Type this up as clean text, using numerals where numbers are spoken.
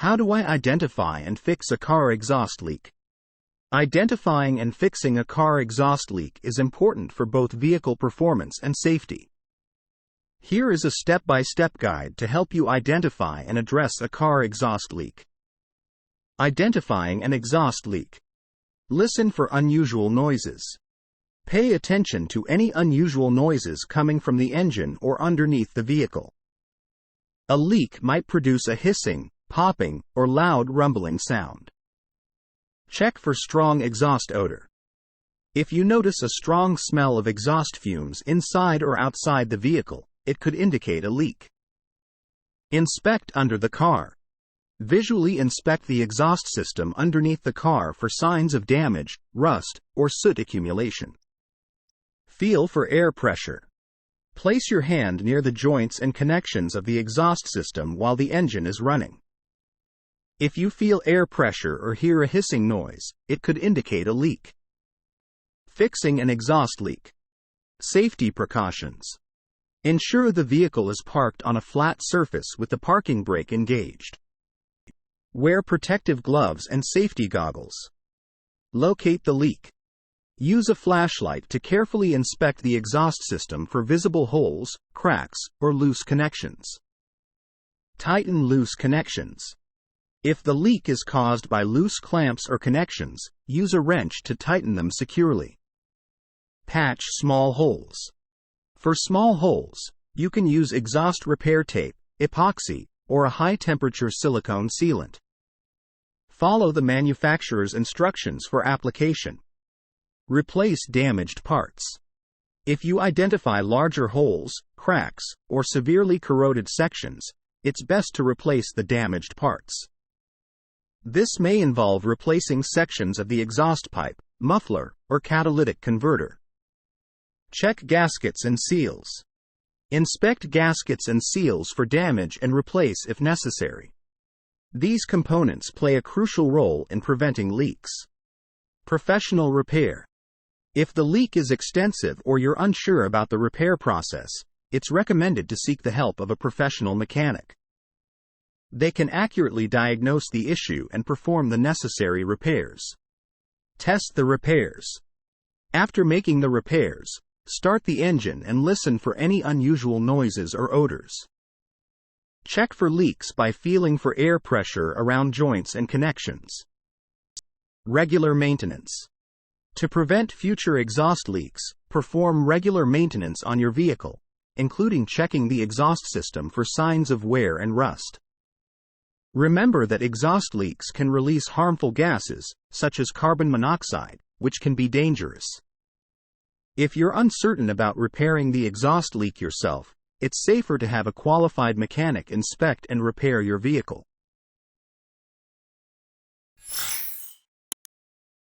How do I identify and fix a car exhaust leak? Identifying and fixing a car exhaust leak is important for both vehicle performance and safety. Here is a step-by-step guide to help you identify and address a car exhaust leak. Identifying an exhaust leak. Listen for unusual noises. Pay attention to any unusual noises coming from the engine or underneath the vehicle. A leak might produce a hissing, popping, or loud rumbling sound. Check for strong exhaust odor. If you notice a strong smell of exhaust fumes inside or outside the vehicle, it could indicate a leak. Inspect under the car. Visually inspect the exhaust system underneath the car for signs of damage, rust, or soot accumulation. Feel for air pressure. Place your hand near the joints and connections of the exhaust system while the engine is running. If you feel air pressure or hear a hissing noise, it could indicate a leak. Fixing an exhaust leak. Safety precautions. Ensure the vehicle is parked on a flat surface with the parking brake engaged. Wear protective gloves and safety goggles. Locate the leak. Use a flashlight to carefully inspect the exhaust system for visible holes, cracks, or loose connections. Tighten loose connections. If the leak is caused by loose clamps or connections, use a wrench to tighten them securely. Patch small holes. For small holes, you can use exhaust repair tape, epoxy, or a high-temperature silicone sealant. Follow the manufacturer's instructions for application. Replace damaged parts. If you identify larger holes, cracks, or severely corroded sections, it's best to replace the damaged parts. This may involve replacing sections of the exhaust pipe, muffler, or catalytic converter. Check gaskets and seals. Inspect gaskets and seals for damage and replace if necessary. These components play a crucial role in preventing leaks. Professional repair. If the leak is extensive or you're unsure about the repair process, it's recommended to seek the help of a professional mechanic. They can accurately diagnose the issue and perform the necessary repairs. Test the repairs. After making the repairs, start the engine and listen for any unusual noises or odors. Check for leaks by feeling for air pressure around joints and connections. Regular maintenance. To prevent future exhaust leaks, perform regular maintenance on your vehicle, including checking the exhaust system for signs of wear and rust. Remember that exhaust leaks can release harmful gases, such as carbon monoxide, which can be dangerous. If you're uncertain about repairing the exhaust leak yourself, it's safer to have a qualified mechanic inspect and repair your vehicle.